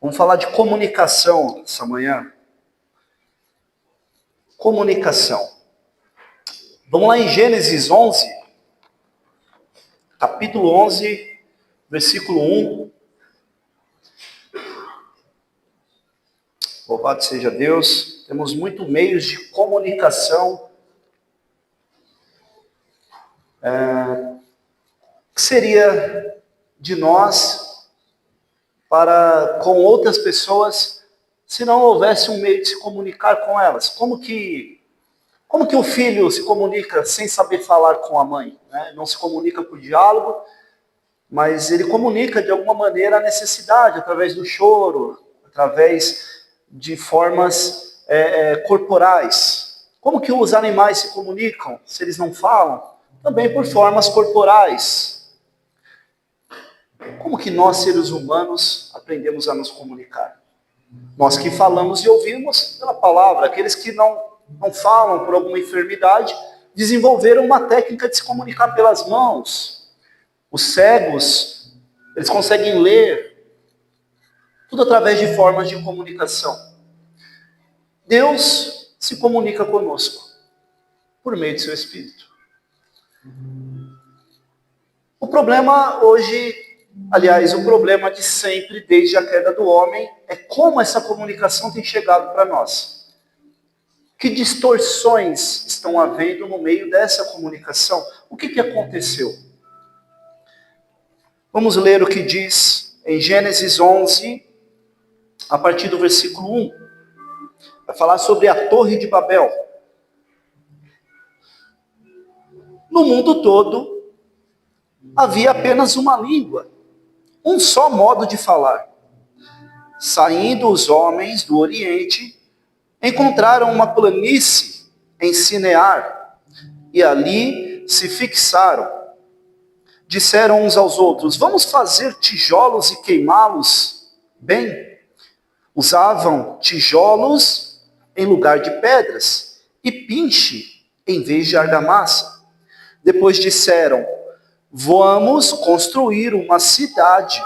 Vamos falar de comunicação essa manhã. Comunicação. Vamos lá em Gênesis 11, capítulo 11, versículo 1. Louvado seja Deus. Temos muitos meios de comunicação. O que seria de nós para com outras pessoas se não houvesse um meio de se comunicar com elas? Como que o filho se comunica sem saber falar com a mãe? Né? Não se comunica por diálogo, mas ele comunica de alguma maneira a necessidade, através do choro, através de formas corporais. Como que os animais se comunicam se eles não falam? Também por formas corporais. Como que nós, seres humanos, aprendemos a nos comunicar? Nós que falamos e ouvimos pela palavra. Aqueles que não falam por alguma enfermidade, desenvolveram uma técnica de se comunicar pelas mãos. Os cegos, eles conseguem ler, tudo através de formas de comunicação. Deus se comunica conosco, por meio de seu Espírito. O problema hoje, aliás, o problema de sempre, desde a queda do homem, é como essa comunicação tem chegado para nós. Que distorções estão havendo no meio dessa comunicação? O que aconteceu? Vamos ler o que diz em Gênesis 11, a partir do versículo 1. Vai falar sobre a Torre de Babel. No mundo todo, havia apenas uma língua, um só modo de falar. Saindo os homens do Oriente, encontraram uma planície em Sinear, e ali se fixaram. Disseram uns aos outros: vamos fazer tijolos e queimá-los bem. Usavam tijolos em lugar de pedras, e pinche em vez de argamassa. Depois disseram: vamos construir uma cidade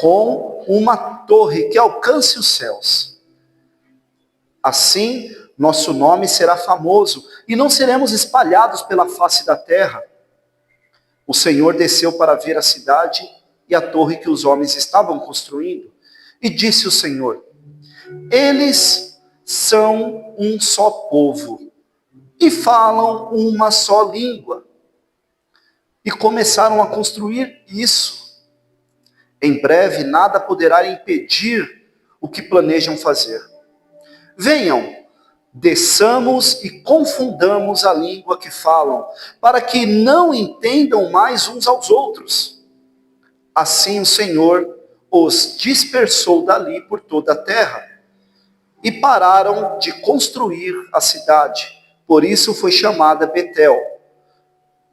com uma torre que alcance os céus. Assim, nosso nome será famoso e não seremos espalhados pela face da terra. O Senhor desceu para ver a cidade e a torre que os homens estavam construindo. E disse o Senhor: eles são um só povo e falam uma só língua. E começaram a construir isso. Em breve, nada poderá impedir o que planejam fazer. Venham, desçamos e confundamos a língua que falam, para que não entendam mais uns aos outros. Assim o Senhor os dispersou dali por toda a terra, e pararam de construir a cidade. Por isso foi chamada Betel,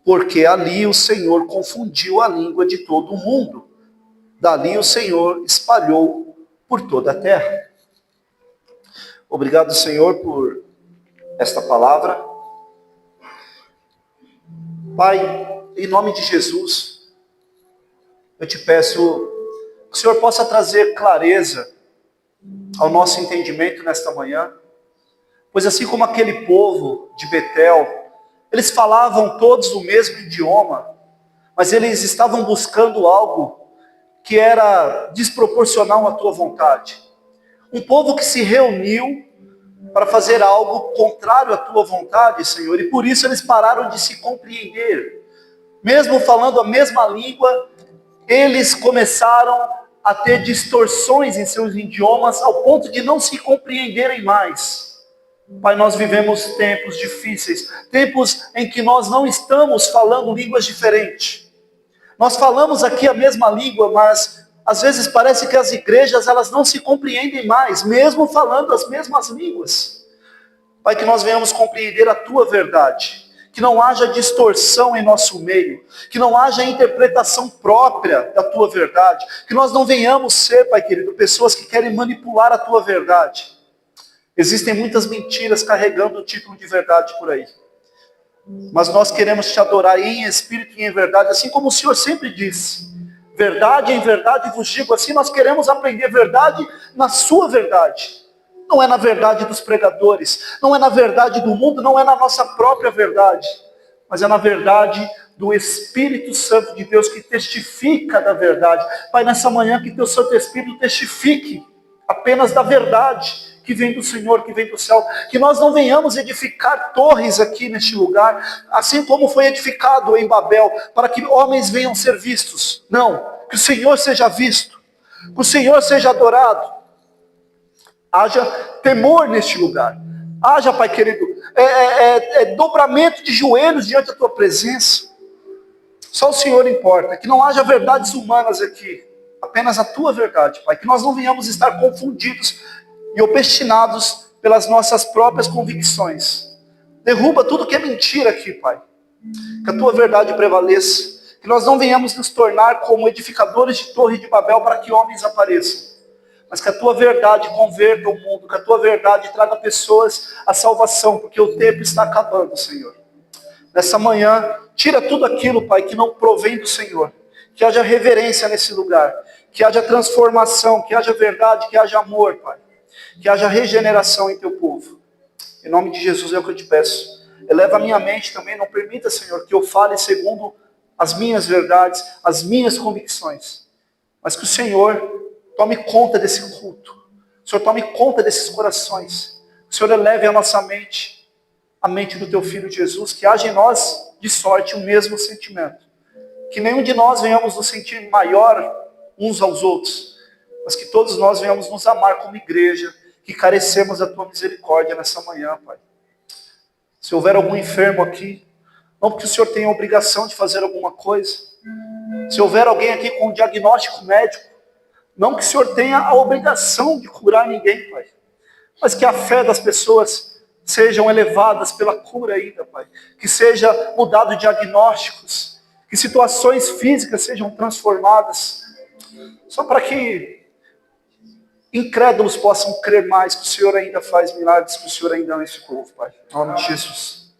porque ali o Senhor confundiu a língua de todo o mundo. Dali o Senhor espalhou por toda a terra. Obrigado, Senhor, por esta palavra. Pai, em nome de Jesus, eu te peço que o Senhor possa trazer clareza ao nosso entendimento nesta manhã, pois assim como aquele povo de Betel, eles falavam todos o mesmo idioma, mas eles estavam buscando algo que era desproporcional à tua vontade. Um povo que se reuniu para fazer algo contrário à tua vontade, Senhor, e por isso eles pararam de se compreender. Mesmo falando a mesma língua, eles começaram a ter distorções em seus idiomas ao ponto de não se compreenderem mais. Pai, nós vivemos tempos difíceis, tempos em que nós não estamos falando línguas diferentes. Nós falamos aqui a mesma língua, mas às vezes parece que as igrejas elas não se compreendem mais, mesmo falando as mesmas línguas. Pai, que nós venhamos compreender a tua verdade, que não haja distorção em nosso meio, que não haja interpretação própria da tua verdade, que nós não venhamos ser, Pai querido, pessoas que querem manipular a tua verdade. Existem muitas mentiras carregando o título de verdade por aí. Mas nós queremos te adorar em espírito e em verdade, assim como o Senhor sempre disse. Verdade em verdade vos digo, assim nós queremos aprender verdade na sua verdade. Não é na verdade dos pregadores, não é na verdade do mundo, não é na nossa própria verdade, mas é na verdade do Espírito Santo de Deus que testifica da verdade. Pai, nessa manhã que teu Santo Espírito testifique apenas da verdade que vem do Senhor, que vem do céu, que nós não venhamos edificar torres aqui neste lugar, assim como foi edificado em Babel, para que homens venham ser vistos. Não, que o Senhor seja visto, que o Senhor seja adorado. Haja temor neste lugar. Haja, Pai querido, dobramento de joelhos diante da tua presença. Só o Senhor importa. Que não haja verdades humanas aqui. Apenas a tua verdade, Pai. Que nós não venhamos estar confundidos e obstinados pelas nossas próprias convicções. Derruba tudo que é mentira aqui, Pai. Que a tua verdade prevaleça. Que nós não venhamos nos tornar como edificadores de torre de Babel para que homens apareçam. Mas que a tua verdade converta o mundo, que a tua verdade traga pessoas à salvação, porque o tempo está acabando, Senhor. Nessa manhã, tira tudo aquilo, Pai, que não provém do Senhor. Que haja reverência nesse lugar, que haja transformação, que haja verdade, que haja amor, Pai. Que haja regeneração em teu povo. Em nome de Jesus é o que eu te peço. Eleva a minha mente também, não permita, Senhor, que eu fale segundo as minhas verdades, as minhas convicções. Mas que o Senhor tome conta desse culto. O Senhor tome conta desses corações. O Senhor eleve a nossa mente, a mente do teu Filho Jesus, que haja em nós, de sorte, o mesmo sentimento. Que nenhum de nós venhamos nos sentir maior uns aos outros, mas que todos nós venhamos nos amar como igreja, que carecemos da tua misericórdia nessa manhã, Pai. Se houver algum enfermo aqui, não porque o Senhor tenha a obrigação de fazer alguma coisa. Se houver alguém aqui com um diagnóstico médico, não que o Senhor tenha a obrigação de curar ninguém, Pai. Mas que a fé das pessoas sejam elevadas pela cura ainda, Pai. Que seja mudado diagnósticos. Que situações físicas sejam transformadas. Só para que incrédulos possam crer mais que o Senhor ainda faz milagres, que o Senhor ainda ama esse povo, Pai. Em nome de Jesus.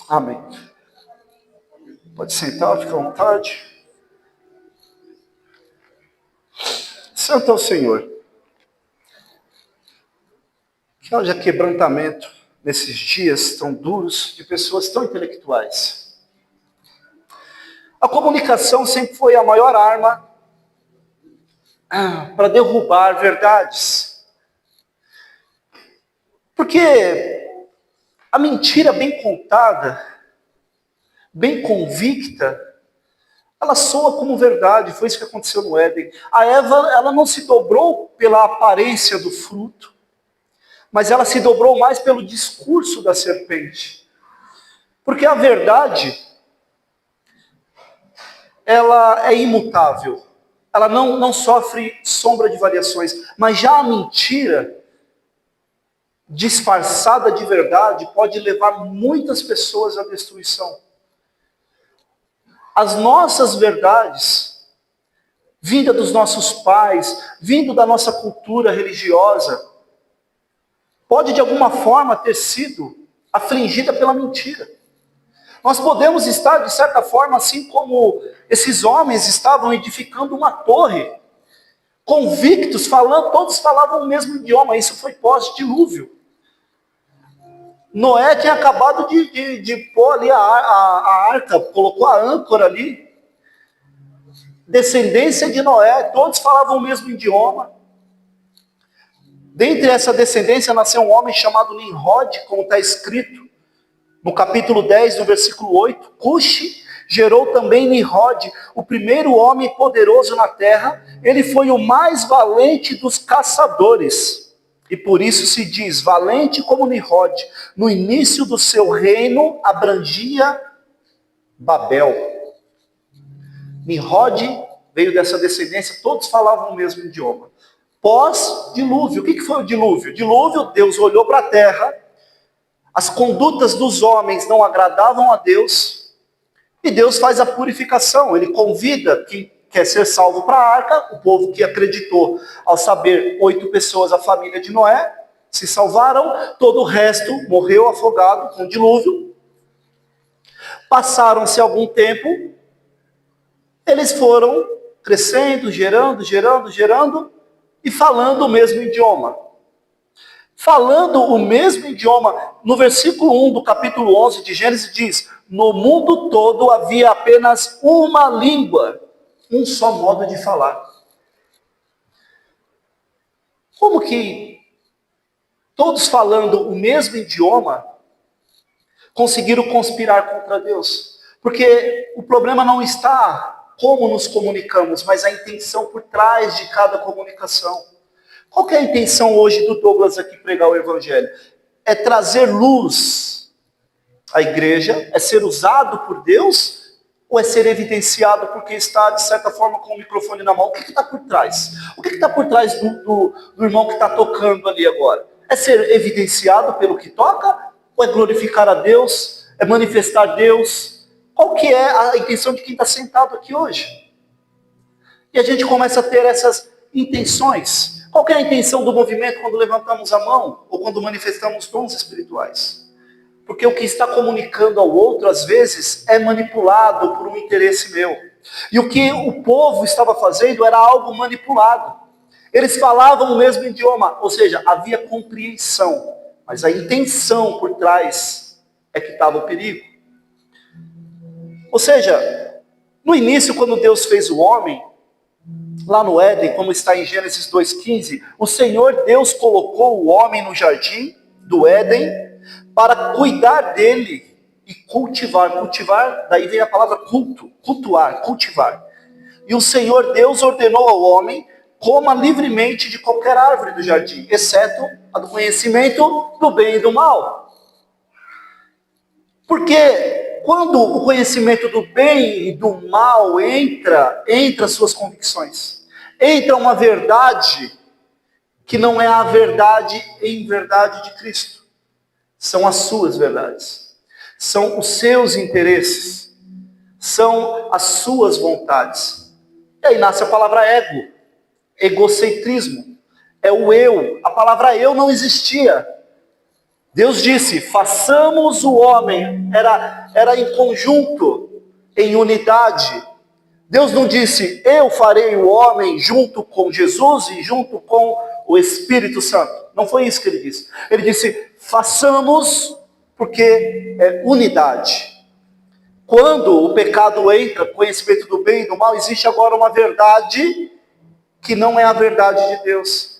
Amém. Pode sentar, fica à vontade. Santo é o Senhor. Que haja quebrantamento nesses dias tão duros de pessoas tão intelectuais. A comunicação sempre foi a maior arma para derrubar verdades. Porque a mentira bem contada, bem convicta, ela soa como verdade. Foi isso que aconteceu no Éden. A Eva, ela não se dobrou pela aparência do fruto, mas ela se dobrou mais pelo discurso da serpente. Porque a verdade, ela é imutável. Ela não sofre sombra de variações. Mas já a mentira, disfarçada de verdade, pode levar muitas pessoas à destruição. As nossas verdades, vinda dos nossos pais, vindo da nossa cultura religiosa, pode de alguma forma ter sido afligida pela mentira. Nós podemos estar, de certa forma, assim como esses homens estavam edificando uma torre, convictos, falando, todos falavam o mesmo idioma. Isso foi pós-dilúvio. Noé tinha acabado de pôr ali a arca, colocou a âncora ali. Descendência de Noé, todos falavam o mesmo idioma. Dentre essa descendência nasceu um homem chamado Nimrod, como está escrito no capítulo 10, no versículo 8. Cuxi gerou também Nimrod, o primeiro homem poderoso na terra. Ele foi o mais valente dos caçadores. E por isso se diz, valente como Nimrod. No início do seu reino abrangia Babel. Nimrod veio dessa descendência, todos falavam o mesmo idioma. Pós-dilúvio, o que foi o dilúvio? Dilúvio, Deus olhou para a terra, as condutas dos homens não agradavam a Deus, e Deus faz a purificação. Ele convida quem quer ser salvo para a arca, o povo que acreditou, ao saber 8 pessoas, a família de Noé, se salvaram, todo o resto morreu afogado com o dilúvio. Passaram-se algum tempo, eles foram crescendo, gerando e falando o mesmo idioma. Falando o mesmo idioma, no versículo 1 do capítulo 11 de Gênesis diz: no mundo todo havia apenas uma língua, um só modo de falar. Como que todos falando o mesmo idioma conseguiram conspirar contra Deus? Porque o problema não está como nos comunicamos, mas a intenção por trás de cada comunicação. Qual que é a intenção hoje do Douglas aqui pregar o Evangelho? É trazer luz à igreja? É ser usado por Deus? Ou é ser evidenciado porque está, de certa forma, com o microfone na mão? O que está por trás? O que está por trás do irmão que está tocando ali agora? É ser evidenciado pelo que toca? Ou é glorificar a Deus? É manifestar Deus? Qual que é a intenção de quem está sentado aqui hoje? E a gente começa a ter essas intenções. Qual que é a intenção do movimento quando levantamos a mão? Ou quando manifestamos dons espirituais? Porque o que está comunicando ao outro, às vezes, é manipulado por um interesse meu. E o que o povo estava fazendo era algo manipulado. Eles falavam o mesmo idioma, ou seja, havia compreensão. Mas a intenção por trás é que estava o perigo. Ou seja, no início, quando Deus fez o homem, lá no Éden, como está em Gênesis 2,15, o Senhor Deus colocou o homem no jardim do Éden para cuidar dele e cultivar. Cultivar, daí vem a palavra culto, cultuar, cultivar. E o Senhor Deus ordenou ao homem: coma livremente de qualquer árvore do jardim, exceto a do conhecimento do bem e do mal. Porque quando o conhecimento do bem e do mal entra as suas convicções, entra uma verdade que não é a verdade em verdade de Cristo. São as suas verdades, são os seus interesses, são as suas vontades. E aí nasce a palavra ego, egocentrismo, é o eu. A palavra eu não existia. Deus disse: façamos o homem, era em conjunto, em unidade. Deus não disse: eu farei o homem junto com Jesus e junto com o Espírito Santo. Não foi isso que ele disse. Ele disse: façamos, porque é unidade. Quando o pecado entra, conhecimento do bem e do mal, existe agora uma verdade que não é a verdade de Deus.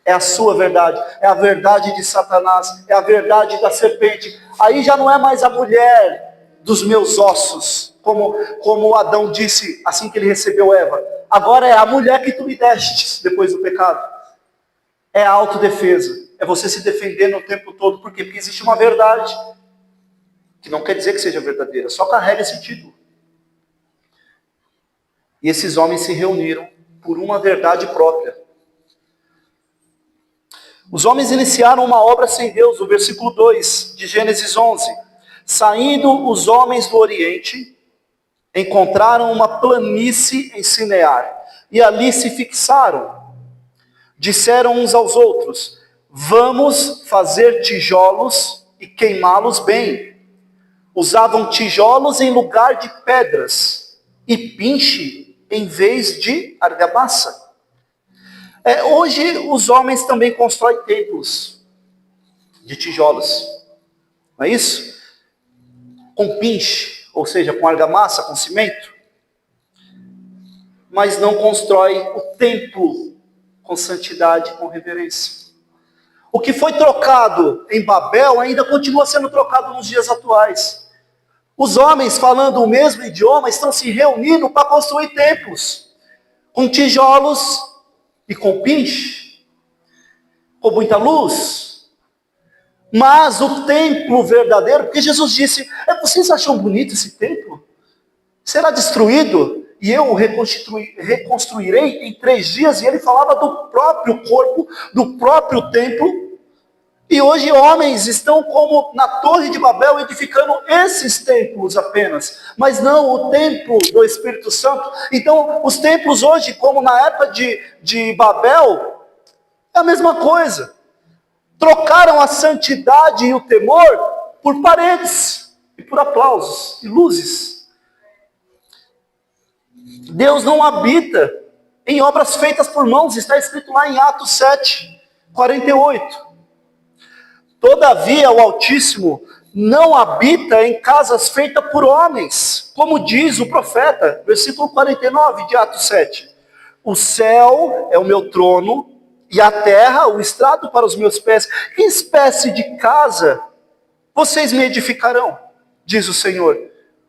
É a sua verdade, é a verdade de Satanás, é a verdade da serpente. Aí já não é mais a mulher dos meus ossos, como Adão disse assim que ele recebeu Eva. Agora é a mulher que tu me deste depois do pecado. É a autodefesa, é você se defendendo o tempo todo. Por quê? Porque existe uma verdade, que não quer dizer que seja verdadeira, só carrega esse título. E esses homens se reuniram por uma verdade própria. Os homens iniciaram uma obra sem Deus, no versículo 2 de Gênesis 11. Saindo os homens do Oriente, encontraram uma planície em Sinear, e ali se fixaram. Disseram uns aos outros: vamos fazer tijolos e queimá-los bem. Usavam tijolos em lugar de pedras, e pinche em vez de argamassa. Hoje os homens também constroem templos de tijolos, não é isso? Com pinche, ou seja, com argamassa, com cimento. Mas não constrói o templo com santidade, com reverência. O que foi trocado em Babel ainda continua sendo trocado nos dias atuais. Os homens falando o mesmo idioma estão se reunindo para construir templos com tijolos e com pinche, com muita luz. Mas o templo verdadeiro, porque Jesus disse: vocês acham bonito esse templo? Será destruído e eu o reconstruirei em 3 dias. E ele falava do próprio corpo, do próprio templo. E hoje homens estão como na Torre de Babel, edificando esses templos apenas, mas não o templo do Espírito Santo. Então, os templos hoje, como na época de Babel, é a mesma coisa. Trocaram a santidade e o temor por paredes, e por aplausos, e luzes. Deus não habita em obras feitas por mãos, está escrito lá em Atos 7, 48. Todavia o Altíssimo não habita em casas feitas por homens, como diz o profeta, versículo 49 de Atos 7. O céu é o meu trono, e a terra o estrado para os meus pés. Que espécie de casa vocês me edificarão, diz o Senhor?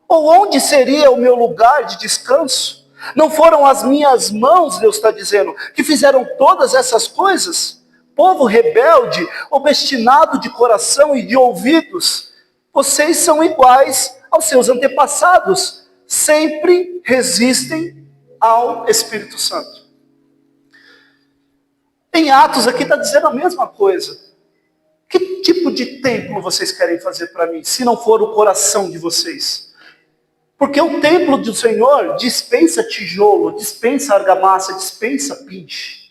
Ou onde seria o meu lugar de descanso? Não foram as minhas mãos, Deus está dizendo, que fizeram todas essas coisas? Povo rebelde, obstinado de coração e de ouvidos, vocês são iguais aos seus antepassados, sempre resistem ao Espírito Santo. Em Atos aqui está dizendo a mesma coisa. Que tipo de templo vocês querem fazer para mim, se não for o coração de vocês? Porque o templo do Senhor dispensa tijolo, dispensa argamassa, dispensa pinche.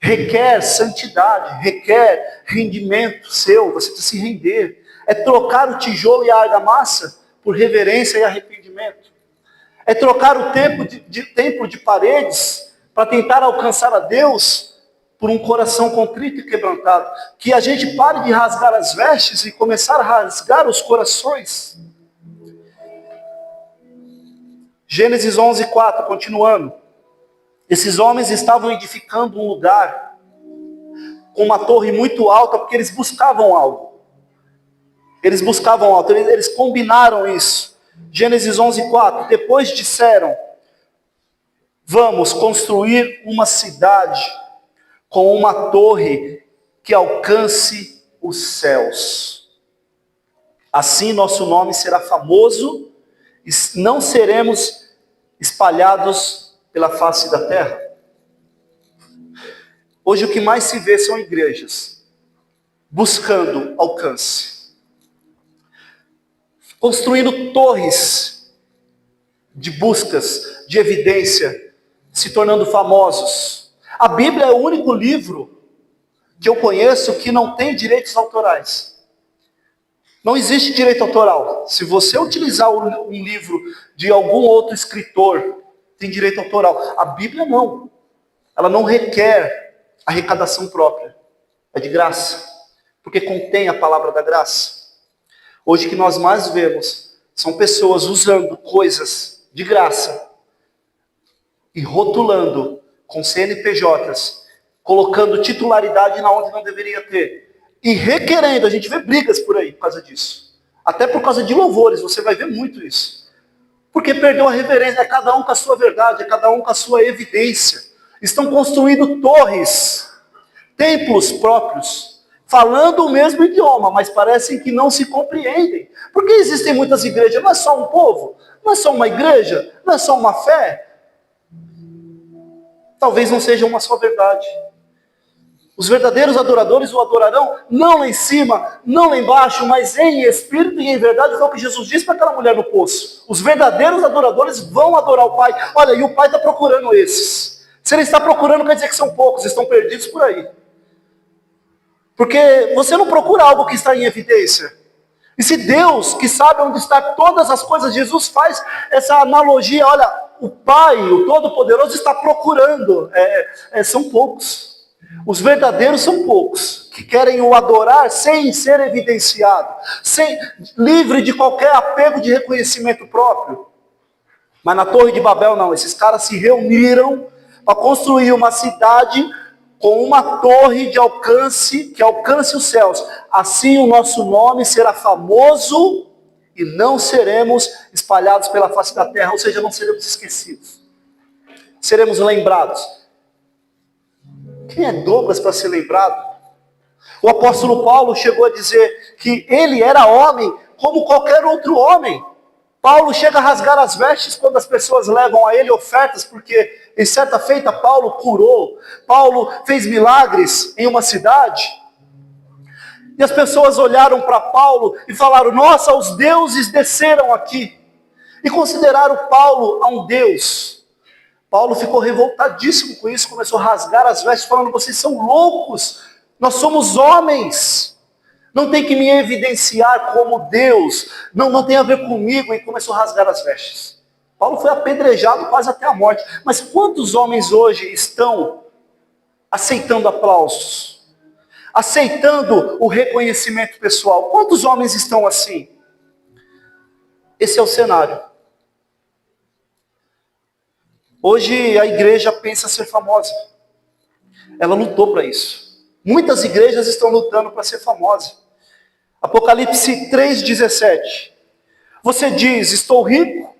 Requer santidade, requer rendimento seu, você precisa se render. É trocar o tijolo e a argamassa por reverência e arrependimento. É trocar o templo de paredes para tentar alcançar a Deus por um coração contrito e quebrantado. Que a gente pare de rasgar as vestes e começar a rasgar os corações. Gênesis 11:4, continuando. Esses homens estavam edificando um lugar com uma torre muito alta, porque eles buscavam algo. Eles buscavam algo, eles combinaram isso. Gênesis 11:4, depois disseram, vamos construir uma cidade com uma torre que alcance os céus. Assim nosso nome será famoso e não seremos espalhados pela face da terra. Hoje o que mais se vê são igrejas buscando alcance, construindo torres de buscas, de evidência, se tornando famosos. A Bíblia é o único livro que eu conheço que não tem direitos autorais. Não existe direito autoral. Se você utilizar um livro de algum outro escritor, tem direito autoral. A Bíblia não. Ela não requer arrecadação própria. É de graça. Porque contém a palavra da graça. Hoje o que nós mais vemos são pessoas usando coisas de graça e rotulando com CNPJs, colocando titularidade na onde não deveria ter. E requerendo, a gente vê brigas por aí por causa disso. Até por causa de louvores, você vai ver muito isso. Porque perdeu a reverência, é cada um com a sua verdade, é cada um com a sua evidência. Estão construindo torres, templos próprios, falando o mesmo idioma, mas parecem que não se compreendem. Porque existem muitas igrejas, não é só um povo, não é só uma igreja, não é só uma fé. Talvez não seja uma só verdade. Os verdadeiros adoradores o adorarão, não lá em cima, não lá embaixo, mas em espírito e em verdade, foi o que Jesus disse para aquela mulher no poço. Os verdadeiros adoradores vão adorar o Pai. Olha, e o Pai está procurando esses. Se ele está procurando, quer dizer que são poucos, estão perdidos por aí. Porque você não procura algo que está em evidência. E se Deus, que sabe onde estão todas as coisas, Jesus faz essa analogia, olha, o Pai, o Todo-Poderoso, está procurando. São poucos. Os verdadeiros são poucos, que querem o adorar sem ser evidenciado, livre de qualquer apego de reconhecimento próprio. Mas na Torre de Babel não, esses caras se reuniram para construir uma cidade com uma torre de alcance, que alcance os céus. Assim o nosso nome será famoso e não seremos espalhados pela face da terra, ou seja, não seremos esquecidos. Seremos lembrados. Quem é Douglas para ser lembrado? O apóstolo Paulo chegou a dizer que ele era homem como qualquer outro homem. Paulo chega a rasgar as vestes quando as pessoas levam a ele ofertas, porque em certa feita Paulo curou, Paulo fez milagres em uma cidade. E as pessoas olharam para Paulo e falaram, nossa, os deuses desceram aqui. E consideraram Paulo a um deus. Paulo ficou revoltadíssimo com isso, começou a rasgar as vestes, falando, vocês são loucos, nós somos homens, não tem que me evidenciar como Deus, não tem a ver comigo, e começou a rasgar as vestes. Paulo foi apedrejado quase até a morte. Mas quantos homens hoje estão aceitando aplausos? Aceitando o reconhecimento pessoal? Quantos homens estão assim? Esse é o cenário. Hoje a igreja pensa ser famosa. Ela lutou para isso. Muitas igrejas estão lutando para ser famosa. Apocalipse 3,17. Você diz, estou rico,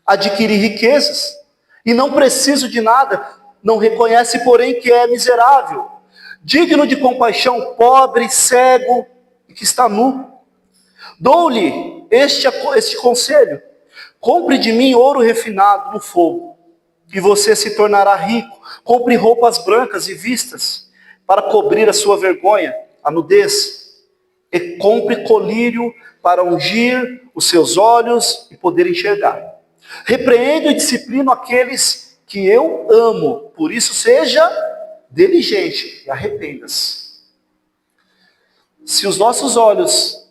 adquiri riquezas, e não preciso de nada. Não reconhece, porém, que é miserável, digno de compaixão, pobre, cego, e que está nu. Dou-lhe este conselho. Compre de mim ouro refinado no fogo, e você se tornará rico. Compre roupas brancas e vistas, para cobrir a sua vergonha, a nudez. E compre colírio para ungir os seus olhos e poder enxergar. Repreendo e disciplino aqueles que eu amo. Por isso seja diligente e arrependa-se. Se os nossos olhos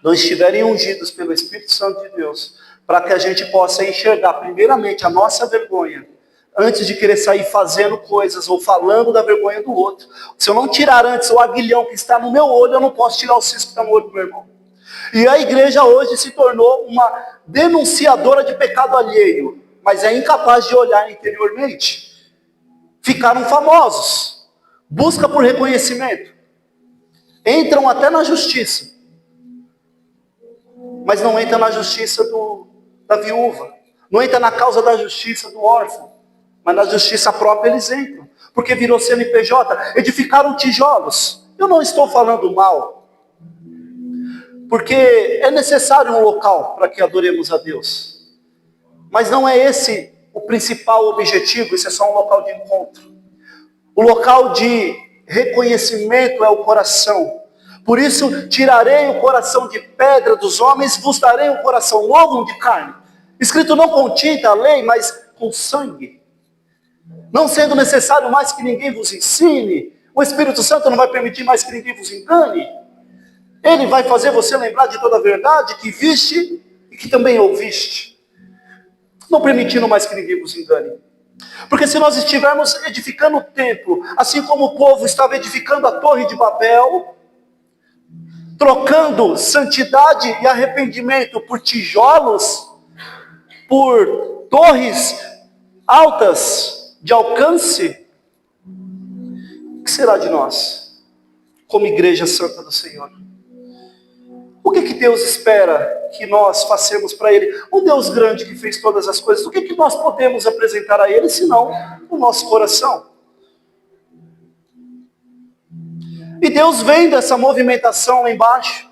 não estiverem ungidos pelo Espírito Santo de Deus, para que a gente possa enxergar primeiramente a nossa vergonha, antes de querer sair fazendo coisas ou falando da vergonha do outro. Se eu não tirar antes o aguilhão que está no meu olho, eu não posso tirar o cisco que está no olho do meu irmão. E a igreja hoje se tornou uma denunciadora de pecado alheio, mas é incapaz de olhar interiormente. Ficaram famosos, busca por reconhecimento, entram até na justiça, mas não entra na justiça da viúva, não entra na causa da justiça do órfão, mas na justiça própria eles entram, porque virou CNPJ, edificaram tijolos. Eu não estou falando mal, porque é necessário um local para que adoremos a Deus, mas não é esse o principal objetivo, isso é só um local de encontro. O local de reconhecimento é o coração. Por isso, tirarei o coração de pedra dos homens, vos darei um coração novo de carne. Escrito não com tinta a lei, mas com sangue. Não sendo necessário mais que ninguém vos ensine, o Espírito Santo não vai permitir mais que ninguém vos engane. Ele vai fazer você lembrar de toda a verdade que viste e que também ouviste. Não permitindo mais que ninguém vos engane. Porque se nós estivermos edificando o templo, assim como o povo estava edificando a torre de Babel, trocando santidade e arrependimento por tijolos, por torres altas de alcance, o que será de nós, como igreja santa do Senhor? O que Deus espera que nós façamos para Ele? Um Deus grande que fez todas as coisas, o que nós podemos apresentar a Ele, senão o nosso coração? E Deus vendo essa movimentação lá embaixo,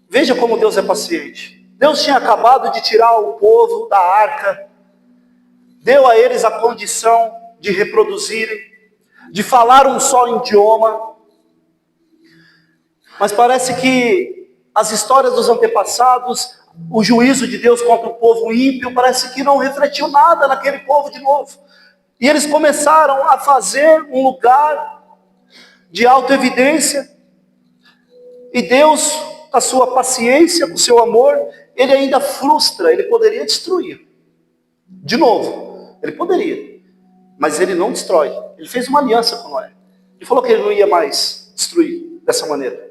veja como Deus é paciente. Deus tinha acabado de tirar o povo da arca, deu a eles a condição de reproduzirem, de falar um só idioma. Mas parece que as histórias dos antepassados, o juízo de Deus contra o povo ímpio, parece que não refletiu nada naquele povo de novo. E eles começaram a fazer um lugar de autoevidência. E Deus, com a sua paciência, com o seu amor, Ele ainda frustra, Ele poderia destruir. De novo, Ele poderia. Mas Ele não destrói. Ele fez uma aliança com Noé. Ele falou que Ele não ia mais destruir dessa maneira.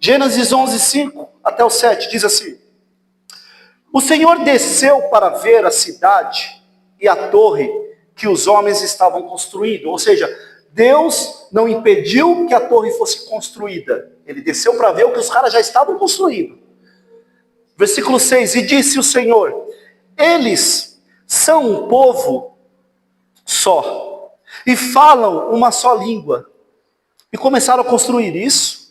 Gênesis 11, 5 até o 7 diz assim: o Senhor desceu para ver a cidade e a torre que os homens estavam construindo. Ou seja, Deus não impediu que a torre fosse construída. Ele desceu para ver o que os caras já estavam construindo. Versículo 6, e disse o Senhor, eles são um povo só, e falam uma só língua. E começaram a construir isso.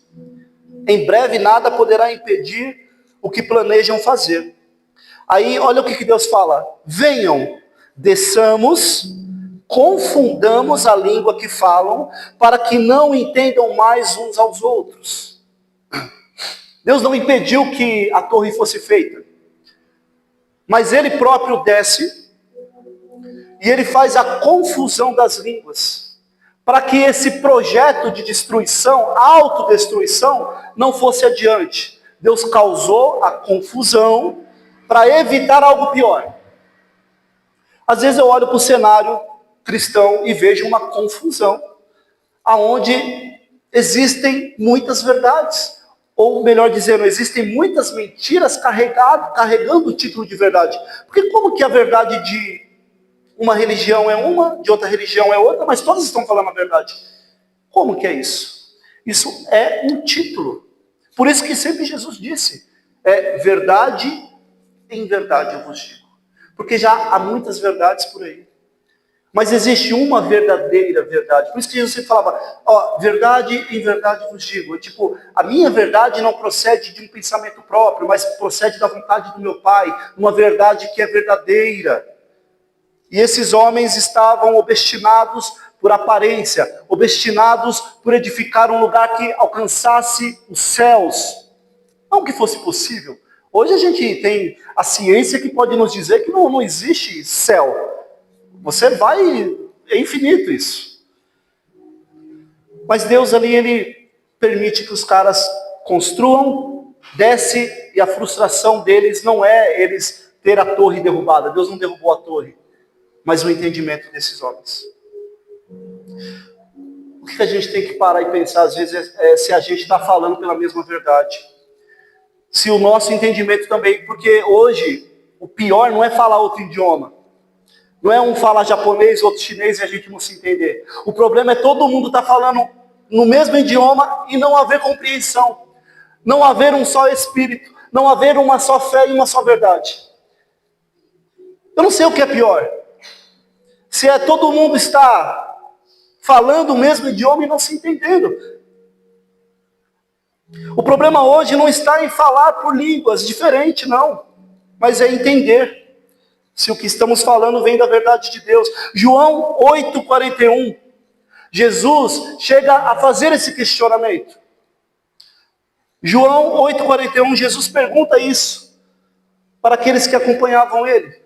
Em breve nada poderá impedir o que planejam fazer. Aí olha o que Deus fala. Venham, desçamos, confundamos a língua que falam, para que não entendam mais uns aos outros. Deus não impediu que a torre fosse feita. Mas Ele próprio desce, e Ele faz a confusão das línguas, para que esse projeto de destruição, autodestruição, não fosse adiante. Deus causou a confusão, para evitar algo pior. Às vezes eu olho para o cenário cristão e vejo uma confusão, aonde existem muitas verdades, ou melhor dizendo, existem muitas mentiras carregando o título de verdade. Porque como que a verdade de uma religião é uma, de outra religião é outra, mas todos estão falando a verdade? Como que é isso? Isso é um título. Por isso que sempre Jesus disse, verdade em verdade eu vos digo. Porque já há muitas verdades por aí. Mas existe uma verdadeira verdade. Por isso que Jesus sempre falava, verdade em verdade vos digo. Tipo, a minha verdade não procede de um pensamento próprio, mas procede da vontade do meu Pai. Uma verdade que é verdadeira. E esses homens estavam obstinados por aparência, obstinados por edificar um lugar que alcançasse os céus. Não que fosse possível. Hoje a gente tem a ciência que pode nos dizer que não existe céu. Você vai, é infinito isso. Mas Deus ali, Ele permite que os caras construam, desce, e a frustração deles não é eles ter a torre derrubada. Deus não derrubou a torre, mas o entendimento desses homens. O que a gente tem que parar e pensar, às vezes, é se a gente está falando pela mesma verdade. Se o nosso entendimento também, porque hoje, o pior não é falar outro idioma. Não é um falar japonês, outro chinês e a gente não se entender. O problema é todo mundo estar falando no mesmo idioma e não haver compreensão. Não haver um só espírito. Não haver uma só fé e uma só verdade. Eu não sei o que é pior. Se é todo mundo estar falando o mesmo idioma e não se entendendo. O problema hoje não está em falar por línguas diferentes, não. Mas é entender se o que estamos falando vem da verdade de Deus. João 8,41. Jesus chega a fazer esse questionamento. João 8,41, Jesus pergunta isso para aqueles que acompanhavam ele.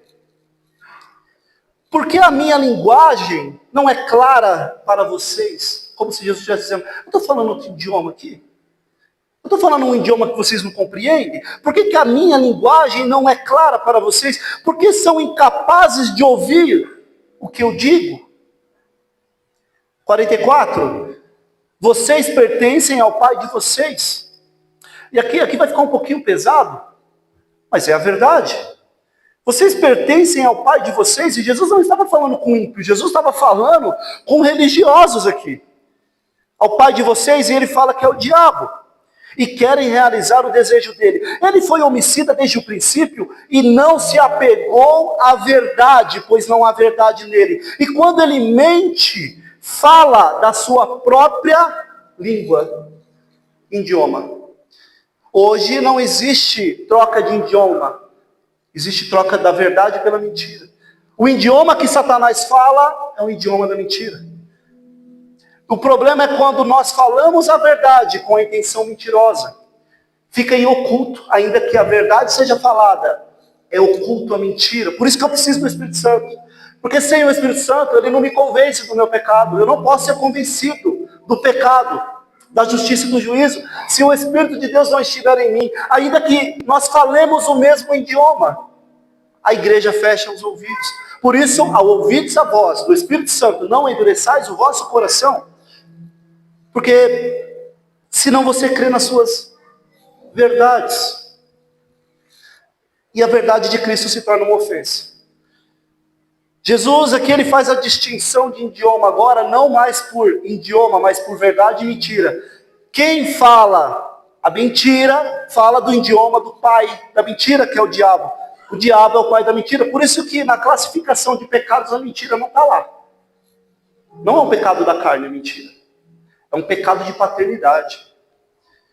Por que a minha linguagem não é clara para vocês? Como se Jesus estivesse dizendo, eu estou falando outro idioma aqui? Eu estou falando um idioma que vocês não compreendem? Por que a minha linguagem não é clara para vocês? Por que são incapazes de ouvir o que eu digo? 44. Vocês pertencem ao Pai de vocês. E aqui vai ficar um pouquinho pesado, mas é a verdade. Vocês pertencem ao Pai de vocês, e Jesus não estava falando com ímpios, Jesus estava falando com religiosos aqui. Ao Pai de vocês, e ele fala que é o diabo. E querem realizar o desejo dele. Ele foi homicida desde o princípio e não se apegou à verdade, pois não há verdade nele. E quando ele mente, fala da sua própria língua, idioma. Hoje não existe troca de idioma, existe troca da verdade pela mentira. O idioma que Satanás fala é o idioma da mentira. O problema é quando nós falamos a verdade com a intenção mentirosa. Fica em oculto, ainda que a verdade seja falada. É oculto a mentira. Por isso que eu preciso do Espírito Santo. Porque sem o Espírito Santo, ele não me convence do meu pecado. Eu não posso ser convencido do pecado, da justiça e do juízo, se o Espírito de Deus não estiver em mim. Ainda que nós falemos o mesmo idioma, a igreja fecha os ouvidos. Por isso, ao ouvirdes a voz do Espírito Santo, não endureçais o vosso coração. Porque senão você crê nas suas verdades. E a verdade de Cristo se torna uma ofensa. Jesus aqui ele faz a distinção de idioma agora, não mais por idioma, mas por verdade e mentira. Quem fala a mentira, fala do idioma do pai da mentira, que é o diabo. O diabo é o pai da mentira. Por isso que na classificação de pecados a mentira não está lá. Não é um pecado da carne a mentira. É um pecado de paternidade.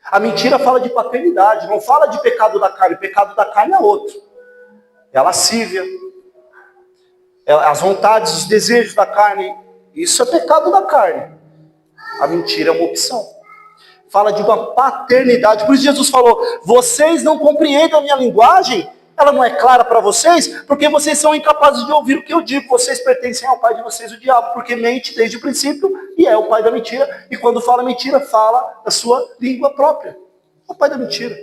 A mentira fala de paternidade, não fala de pecado da carne. O pecado da carne é outro. É a lascívia, é as vontades, os desejos da carne. Isso é pecado da carne. A mentira é uma opção. Fala de uma paternidade. Por isso Jesus falou, vocês não compreendem a minha linguagem? Ela não é clara para vocês, porque vocês são incapazes de ouvir o que eu digo. Vocês pertencem ao pai de vocês, o diabo, porque mente desde o princípio e é o pai da mentira. E quando fala mentira, fala da sua língua própria. É o pai da mentira.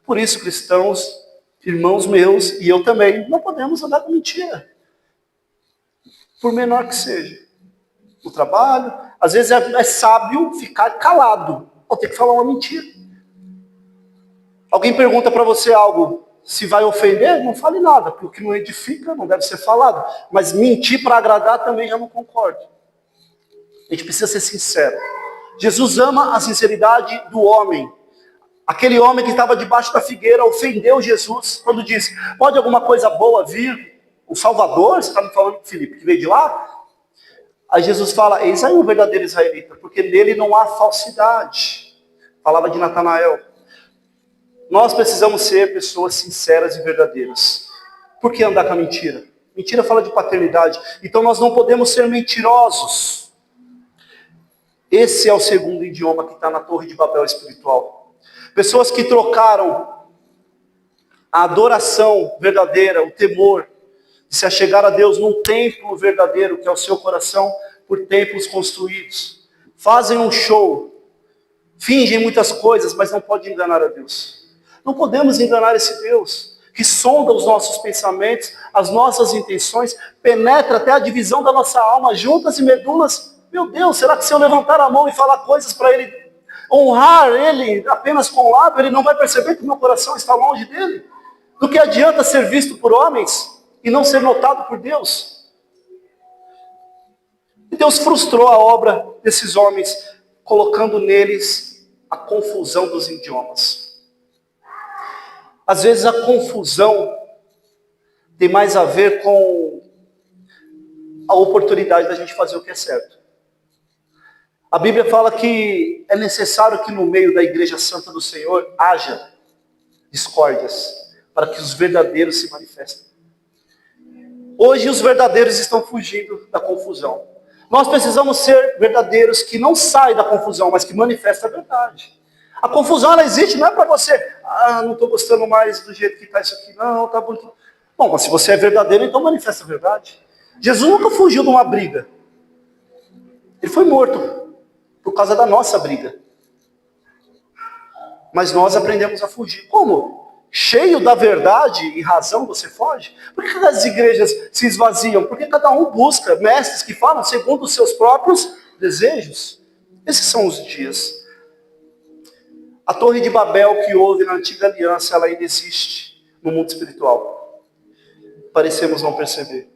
Por isso, cristãos, Irmãos meus, e eu também, não podemos andar com mentira. Por menor que seja. No trabalho, às vezes é sábio ficar calado. Ou ter que falar uma mentira. Alguém pergunta para você algo, se vai ofender, não fale nada, porque o que não edifica não deve ser falado. Mas mentir para agradar também já não concordo. A gente precisa ser sincero. Jesus ama a sinceridade do homem. Aquele homem que estava debaixo da figueira ofendeu Jesus quando disse, pode alguma coisa boa vir? O Salvador, você está me falando, Filipe, que veio de lá? Aí Jesus fala, eis aí o verdadeiro israelita, porque nele não há falsidade. Palavra de Natanael. Nós precisamos ser pessoas sinceras e verdadeiras. Por que andar com a mentira? Mentira fala de paternidade. Então nós não podemos ser mentirosos. Esse é o segundo idioma que está na Torre de Babel espiritual. Pessoas que trocaram a adoração verdadeira, o temor, de se achegar a Deus num templo verdadeiro, que é o seu coração, por templos construídos. Fazem um show, fingem muitas coisas, mas não podem enganar a Deus. Não podemos enganar esse Deus, que sonda os nossos pensamentos, as nossas intenções, penetra até a divisão da nossa alma, juntas e medulas. Meu Deus, será que se eu levantar a mão e falar coisas para Ele, honrar Ele apenas com o lábio, Ele não vai perceber que meu coração está longe dEle? Do que adianta ser visto por homens e não ser notado por Deus? E Deus frustrou a obra desses homens, colocando neles a confusão dos idiomas. Às vezes a confusão tem mais a ver com a oportunidade da gente fazer o que é certo. A Bíblia fala que é necessário que no meio da igreja santa do Senhor haja discórdias, para que os verdadeiros se manifestem. Hoje os verdadeiros estão fugindo da confusão. Nós precisamos ser verdadeiros que não saem da confusão, mas que manifestam a verdade. A confusão ela existe, não é para você, não estou gostando mais do jeito que está isso aqui, não, está muito... Bom, mas se você é verdadeiro, então manifesta a verdade. Jesus nunca fugiu de uma briga. Ele foi morto por causa da nossa briga. Mas nós aprendemos a fugir. Como? Cheio da verdade e razão você foge? Por que as igrejas se esvaziam? Porque cada um busca mestres que falam segundo os seus próprios desejos. Esses são os dias. A Torre de Babel que houve na antiga aliança, ela ainda existe no mundo espiritual. Parecemos não perceber.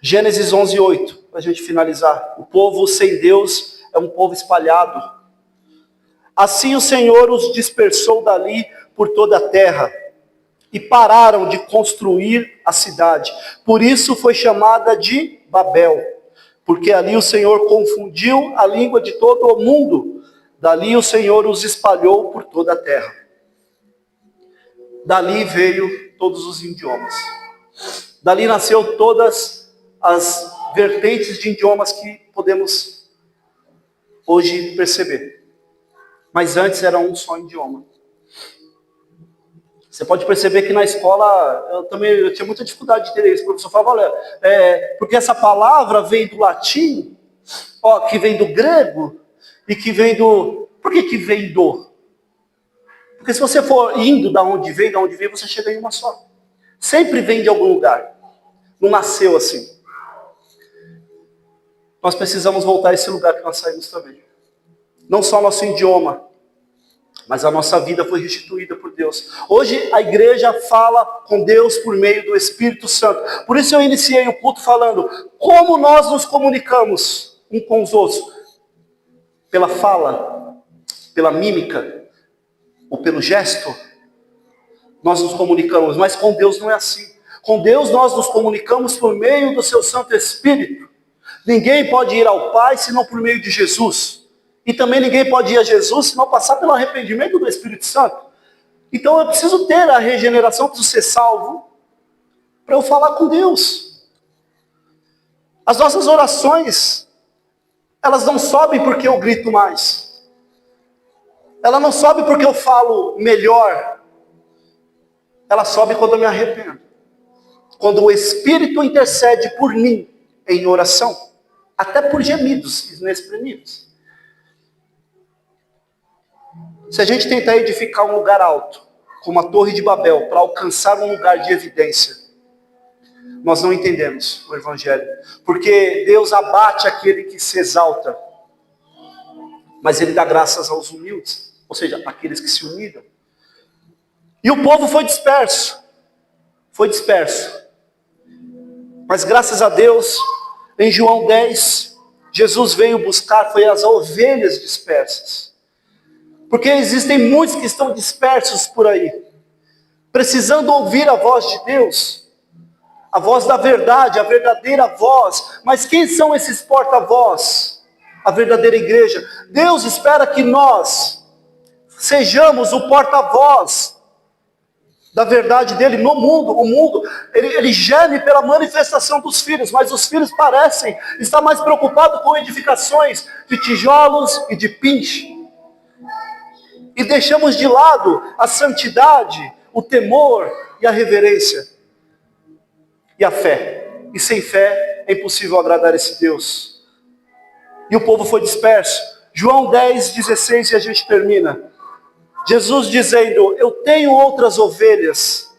Gênesis 11:8, para a gente finalizar. O povo sem Deus é um povo espalhado. Assim o Senhor os dispersou dali por toda a terra e pararam de construir a cidade. Por isso foi chamada de Babel, porque ali o Senhor confundiu a língua de todo o mundo. Dali o Senhor os espalhou por toda a terra. Dali veio todos os idiomas. Dali nasceu todas as vertentes de idiomas que podemos hoje perceber. Mas antes era um só idioma. Você pode perceber que na escola, eu tinha muita dificuldade de ter isso. O professor falava, olha, porque essa palavra vem do latim, que vem do grego, e que vem do... Por que vem do? Porque se você for indo da onde vem, você chega em uma só. Sempre vem de algum lugar. Não nasceu assim. Nós precisamos voltar a esse lugar que nós saímos também. Não só nosso idioma, mas a nossa vida foi restituída por Deus. Hoje a igreja fala com Deus por meio do Espírito Santo. Por isso eu iniciei o culto falando como nós nos comunicamos um com os outros. Pela fala, pela mímica, ou pelo gesto, nós nos comunicamos. Mas com Deus não é assim. Com Deus nós nos comunicamos por meio do seu Santo Espírito. Ninguém pode ir ao Pai senão por meio de Jesus. E também ninguém pode ir a Jesus se não passar pelo arrependimento do Espírito Santo. Então eu preciso ter a regeneração, preciso ser salvo, para eu falar com Deus. As nossas orações, elas não sobem porque eu grito mais. Ela não sobe porque eu falo melhor. Ela sobe quando eu me arrependo. Quando o Espírito intercede por mim em oração, até por gemidos inexprimíveis. Se a gente tentar edificar um lugar alto, como a Torre de Babel, para alcançar um lugar de evidência, nós não entendemos o Evangelho. Porque Deus abate aquele que se exalta, mas Ele dá graças aos humildes, ou seja, aqueles que se humilham. E o povo foi disperso. Mas graças a Deus, em João 10, Jesus veio buscar, foi as ovelhas dispersas. Porque existem muitos que estão dispersos por aí, precisando ouvir a voz de Deus, a voz da verdade, a verdadeira voz. Mas quem são esses porta-voz? A verdadeira igreja. Deus espera que nós sejamos o porta-voz da verdade dele no mundo. O mundo, ele geme pela manifestação dos filhos, mas os filhos parecem estar mais preocupados com edificações de tijolos e de pinche. E deixamos de lado a santidade, o temor e a reverência. E a fé. E sem fé é impossível agradar esse Deus. E o povo foi disperso. João 10, 16, e a gente termina. Jesus dizendo: eu tenho outras ovelhas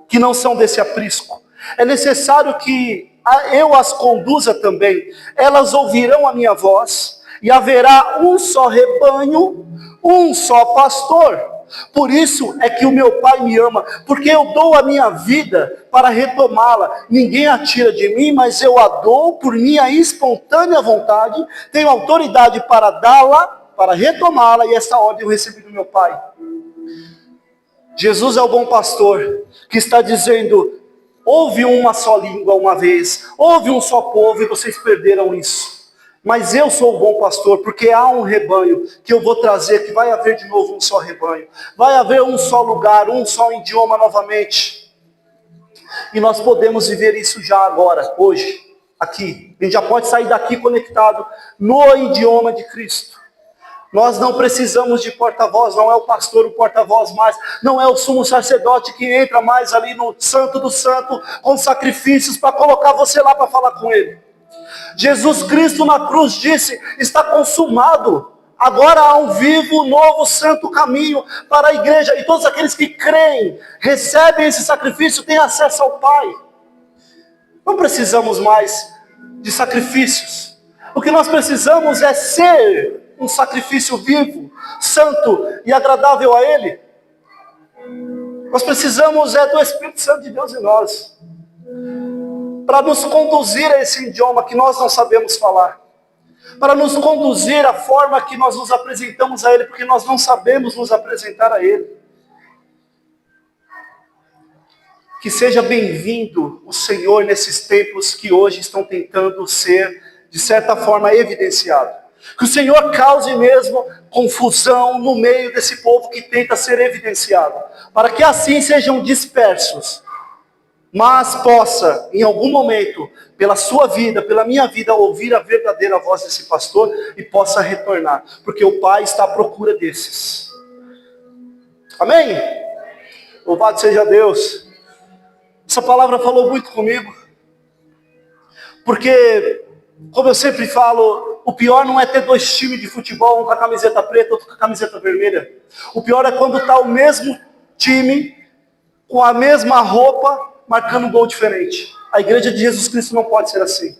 que não são desse aprisco. É necessário que eu as conduza também. Elas ouvirão a minha voz, e haverá um só rebanho, um só pastor. Por isso é que o meu Pai me ama, porque eu dou a minha vida para retomá-la. Ninguém a tira de mim, mas eu a dou por minha espontânea vontade. Tenho autoridade para dá-la, para retomá-la, e essa ordem eu recebi do meu Pai. Jesus é o bom pastor, que está dizendo: houve uma só língua uma vez, houve um só povo, e vocês perderam isso. Mas eu sou o bom pastor, porque há um rebanho que eu vou trazer, que vai haver de novo um só rebanho. Vai haver um só lugar, um só idioma novamente. E nós podemos viver isso já agora, hoje, aqui. A gente já pode sair daqui conectado no idioma de Cristo. Nós não precisamos de porta-voz, não é o pastor o porta-voz mais, não é o sumo sacerdote que entra mais ali no santo do santo, com sacrifícios para colocar você lá para falar com ele. Jesus Cristo na cruz disse: está consumado. Agora há um vivo, novo, santo caminho para a igreja. E todos aqueles que creem, recebem esse sacrifício, têm acesso ao Pai. Não precisamos mais de sacrifícios. O que nós precisamos é ser um sacrifício vivo, santo e agradável a Ele. Nós precisamos do Espírito Santo de Deus em nós, para nos conduzir a esse idioma que nós não sabemos falar, para nos conduzir à forma que nós nos apresentamos a Ele, porque nós não sabemos nos apresentar a Ele. Que seja bem-vindo o Senhor nesses tempos que hoje estão tentando ser, de certa forma, evidenciados. Que o Senhor cause mesmo confusão no meio desse povo que tenta ser evidenciado, para que assim sejam dispersos, mas possa, em algum momento, pela sua vida, pela minha vida, ouvir a verdadeira voz desse pastor e possa retornar, porque o Pai está à procura desses. Amém? Louvado seja Deus. Essa palavra falou muito comigo, porque, como eu sempre falo, o pior não é ter dois times de futebol, um com a camiseta preta, outro com a camiseta vermelha. O pior é quando está o mesmo time, com a mesma roupa, marcando um gol diferente. A igreja de Jesus Cristo não pode ser assim.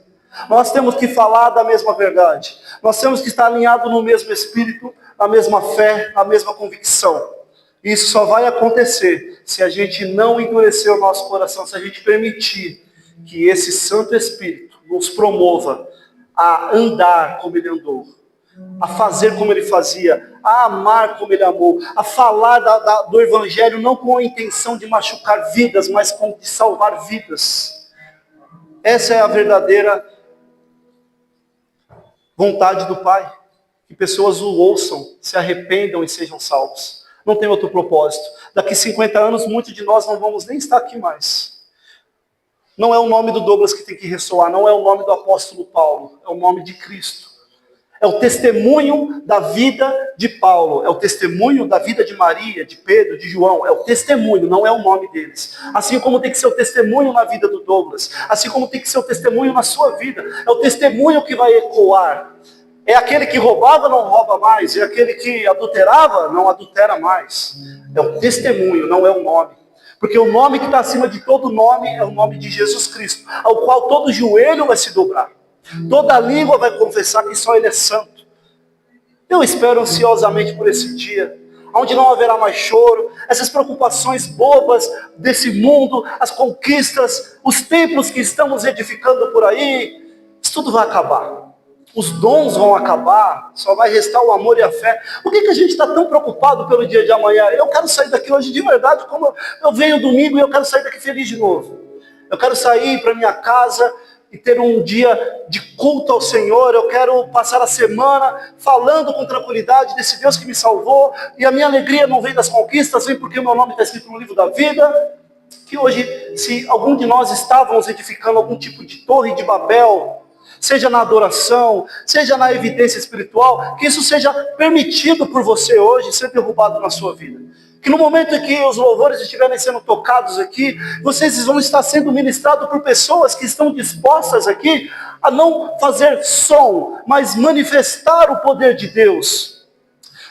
Nós temos que falar da mesma verdade. Nós temos que estar alinhados no mesmo espírito, na mesma fé, na mesma convicção. Isso só vai acontecer se a gente não endurecer o nosso coração, se a gente permitir que esse Santo Espírito nos promova a andar como Ele andou, a fazer como Ele fazia, a amar como Ele amou, a falar do Evangelho não com a intenção de machucar vidas, mas com de salvar vidas. Essa é a verdadeira vontade do Pai, que pessoas o ouçam, se arrependam e sejam salvos. Não tem outro propósito. Daqui 50 anos, muitos de nós não vamos nem estar aqui mais. Não é o nome do Douglas que tem que ressoar, não é o nome do apóstolo Paulo, é o nome de Cristo. É o testemunho da vida de Paulo, é o testemunho da vida de Maria, de Pedro, de João, é o testemunho, não é o nome deles. Assim como tem que ser o testemunho na vida do Douglas, assim como tem que ser o testemunho na sua vida, é o testemunho que vai ecoar É aquele que roubava, não rouba mais. É aquele que adulterava, não adultera mais. É o testemunho, não é o nome. Porque o nome que está acima de todo nome é o nome de Jesus Cristo, ao qual todo joelho vai se dobrar. Toda língua vai confessar que só Ele é santo. Eu espero ansiosamente por esse dia, onde não haverá mais choro, essas preocupações bobas desse mundo, as conquistas, os templos que estamos edificando por aí, isso tudo vai acabar. Os dons vão acabar, só vai restar o amor e a fé. Por que a gente está tão preocupado pelo dia de amanhã? Eu quero sair daqui hoje de verdade, como eu venho domingo e eu quero sair daqui feliz de novo. Eu quero sair para minha casa e ter um dia de culto ao Senhor. Eu quero passar a semana falando com tranquilidade desse Deus que me salvou. E a minha alegria não vem das conquistas, vem porque o meu nome está escrito no livro da vida. Que hoje, se algum de nós estávamos edificando algum tipo de torre de Babel, seja na adoração, seja na evidência espiritual, que isso seja permitido por você hoje, ser derrubado na sua vida. Que no momento em que os louvores estiverem sendo tocados aqui, vocês vão estar sendo ministrados por pessoas que estão dispostas aqui a não fazer som, mas manifestar o poder de Deus.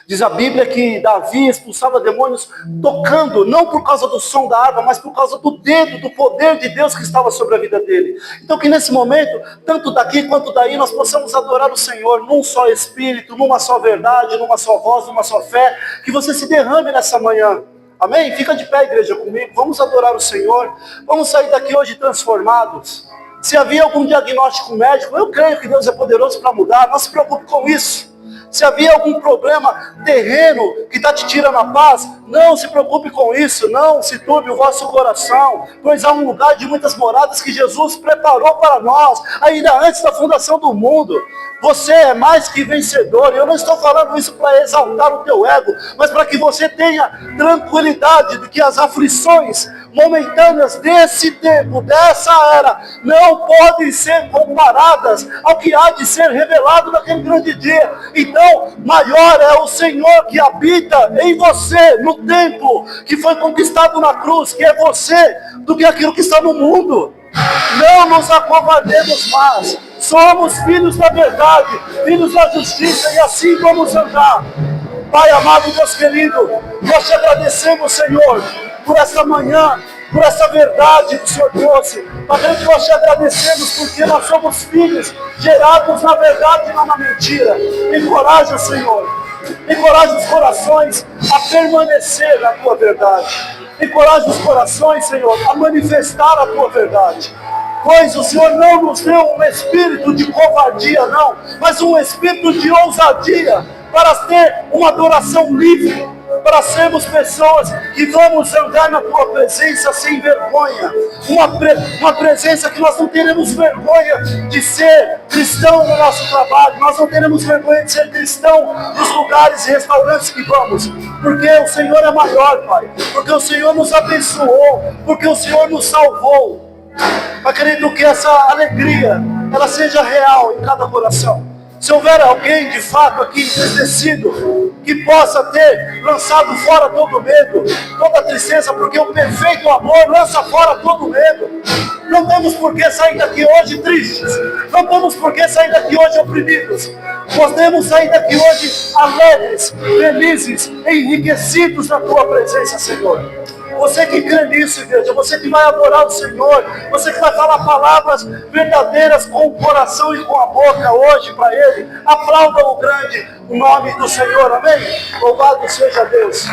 Diz a Bíblia que Davi expulsava demônios tocando, não por causa do som da harpa, mas por causa do dedo, do poder de Deus que estava sobre a vida dele. Então que nesse momento, tanto daqui quanto daí, nós possamos adorar o Senhor num só espírito, numa só verdade, numa só voz, numa só fé, que você se derrame nessa manhã. Amém? Fica de pé, igreja, comigo. Vamos adorar o Senhor. Vamos sair daqui hoje transformados. Se havia algum diagnóstico médico, eu creio que Deus é poderoso para mudar. Não se preocupe com isso. Se havia algum problema terreno que está te tirando a paz, não se preocupe com isso, não se turbe o vosso coração, pois há um lugar de muitas moradas que Jesus preparou para nós, ainda antes da fundação do mundo. Você é mais que vencedor. Eu não estou falando isso para exaltar o teu ego, mas para que você tenha tranquilidade de que as aflições momentâneas desse tempo, dessa era, não podem ser comparadas ao que há de ser revelado naquele grande dia. Então, maior é o Senhor que habita em você, no templo que foi conquistado na cruz, que é você, do que aquilo que está no mundo. Não nos acovardemos mais. Somos filhos da verdade, filhos da justiça, e assim vamos andar. Pai amado, Deus querido, nós te agradecemos, Senhor, por essa manhã, por essa verdade que o Senhor trouxe. Mas nós te agradecemos porque nós somos filhos gerados na verdade e não na mentira. Encoraja, Senhor, encoraja os corações a permanecer na tua verdade. Encoraja os corações, Senhor, a manifestar a tua verdade. Pois o Senhor não nos deu um espírito de covardia, não, mas um espírito de ousadia, para ter uma adoração livre, para sermos pessoas que vamos andar na tua presença sem vergonha, uma presença que nós não teremos vergonha de ser cristão no nosso trabalho, nós não teremos vergonha de ser cristão nos lugares e restaurantes que vamos, porque o Senhor é maior, Pai, porque o Senhor nos abençoou, porque o Senhor nos salvou. Mas querido, que essa alegria, ela seja real em cada coração. Se houver alguém de fato aqui entristecido, que possa ter lançado fora todo medo, toda tristeza, porque o perfeito amor lança fora todo medo. Não temos por que sair daqui hoje tristes, não temos por que sair daqui hoje oprimidos. Podemos sair daqui hoje alegres, felizes, enriquecidos na tua presença, Senhor. Você que crê nisso, igreja, você que vai adorar o Senhor, você que vai falar palavras verdadeiras com o coração e com a boca hoje para Ele, aplauda o grande nome do Senhor, amém? Louvado seja Deus.